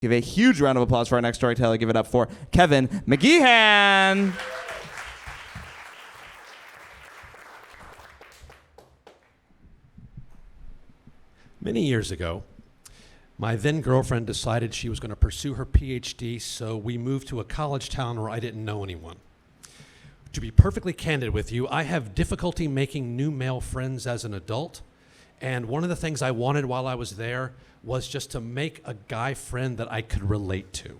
Give a huge round of applause for our next storyteller. Give it up for Kevin McGeehan. Many years ago, my then girlfriend decided she was going to pursue her PhD, so we moved to a college town where I didn't know anyone. To be perfectly candid with you, I have difficulty making new male friends as an adult, and one of the things I wanted while I was there was just to make a guy friend that I could relate to.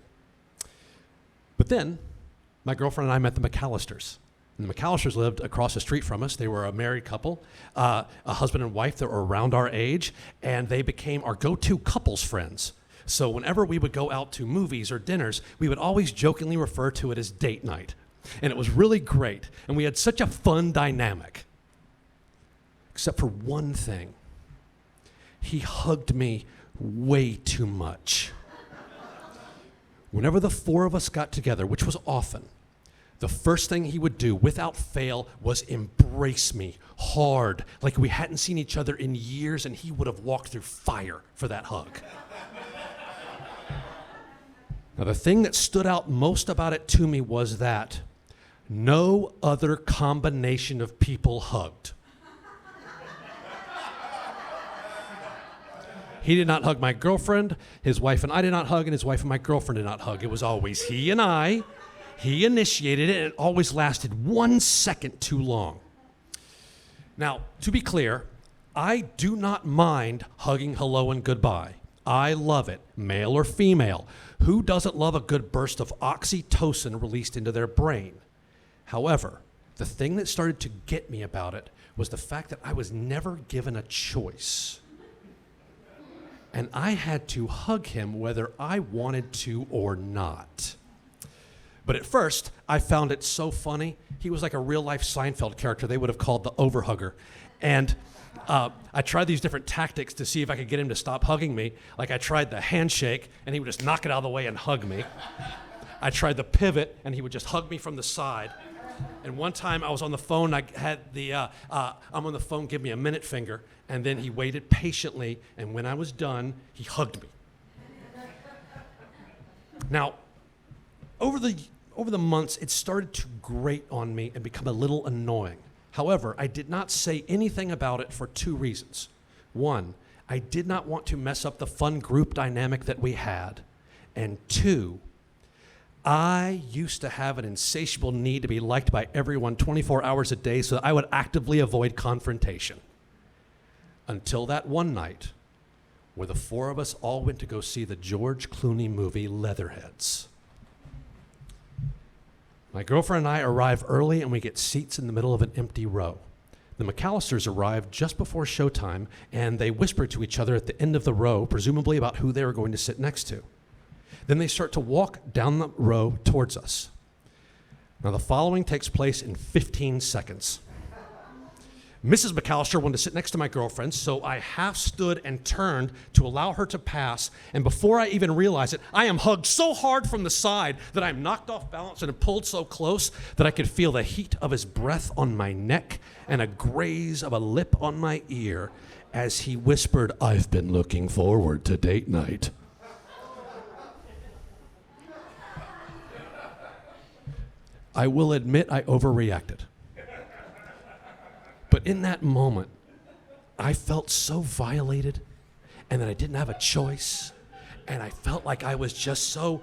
But then, my girlfriend and I met the McAllisters. And the McAllisters lived across the street from us. They were a married couple, a husband and wife that were around our age, and they became our go-to couples friends. So whenever we would go out to movies or dinners, we would always jokingly refer to it as date night. And it was really great, and we had such a fun dynamic. Except for one thing. He hugged me way too much. Whenever the four of us got together, which was often, the first thing he would do, without fail, was embrace me hard, like we hadn't seen each other in years, and he would have walked through fire for that hug. Now, the thing that stood out most about it to me was that no other combination of people hugged. He did not hug my girlfriend, his wife and I did not hug, and his wife and my girlfriend did not hug. It was always he and I. He initiated it, and it always lasted 1 second too long. Now, to be clear, I do not mind hugging hello and goodbye. I love it, male or female. Who doesn't love a good burst of oxytocin released into their brain? However, the thing that started to get me about it was the fact that I was never given a choice. And I had to hug him whether I wanted to or not. But at first, I found it so funny. He was like a real-life Seinfeld character they would have called the overhugger. And I tried these different tactics to see if I could get him to stop hugging me. Like I tried the handshake, and he would just knock it out of the way and hug me. I tried the pivot, and he would just hug me from the side. And one time I was on the phone, I had the, I'm on the phone, give me a minute finger, and then he waited patiently, and when I was done, he hugged me. Now, over the months, it started to grate on me and become a little annoying. However, I did not say anything about it for two reasons. One, I did not want to mess up the fun group dynamic that we had. And two, I used to have an insatiable need to be liked by everyone 24 hours a day, so that I would actively avoid confrontation. Until that one night, where the four of us all went to go see the George Clooney movie Leatherheads. My girlfriend and I arrive early, and we get seats in the middle of an empty row. The McAllisters arrived just before showtime, and they whispered to each other at the end of the row, presumably about who they were going to sit next to. Then they start to walk down the row towards us. Now, the following takes place in 15 seconds. Mrs. McAllister wanted to sit next to my girlfriend, so I half stood and turned to allow her to pass, and before I even realized it, I am hugged so hard from the side that I'm knocked off balance and pulled so close that I could feel the heat of his breath on my neck and a graze of a lip on my ear as he whispered, "I've been looking forward to date night." I will admit I overreacted. But in that moment, I felt so violated and that I didn't have a choice. And I felt like I was just so,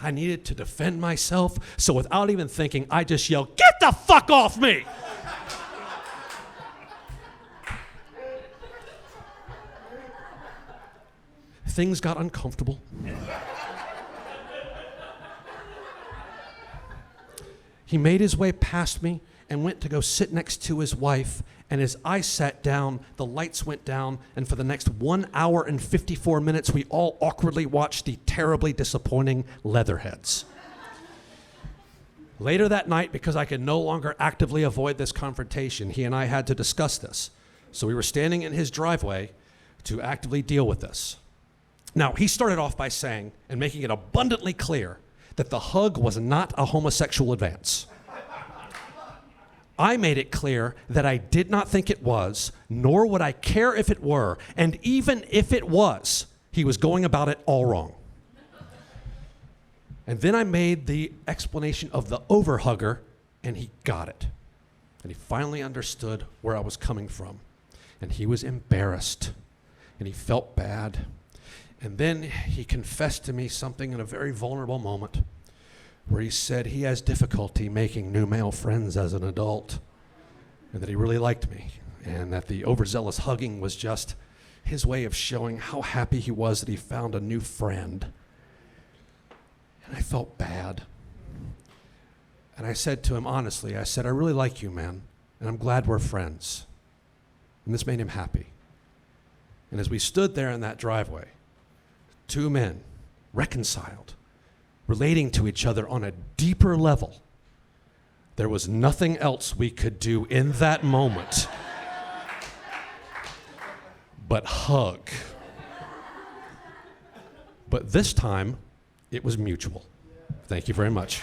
I needed to defend myself. So without even thinking, I just yelled, "Get the fuck off me!" Things got uncomfortable. He made his way past me and went to go sit next to his wife, and as I sat down, the lights went down, and for the next 1 hour and 54 minutes, we all awkwardly watched the terribly disappointing Leatherheads. Later that night, because I could no longer actively avoid this confrontation, he and I had to discuss this. So we were standing in his driveway to actively deal with this. Now, he started off by saying, and making it abundantly clear, that the hug was not a homosexual advance. I made it clear that I did not think it was, nor would I care if it were, and even if it was, he was going about it all wrong. And then I made the explanation of the overhugger, and he got it. And he finally understood where I was coming from. And he was embarrassed, and he felt bad. And then he confessed to me something in a very vulnerable moment where he said he has difficulty making new male friends as an adult, and that he really liked me, and that the overzealous hugging was just his way of showing how happy he was that he found a new friend. And I felt bad. And I said to him honestly, I said, I really like you, man, and I'm glad we're friends. And this made him happy. And as we stood there in that driveway, two men, reconciled, relating to each other on a deeper level, there was nothing else we could do in that moment but hug. But this time, it was mutual. Thank you very much.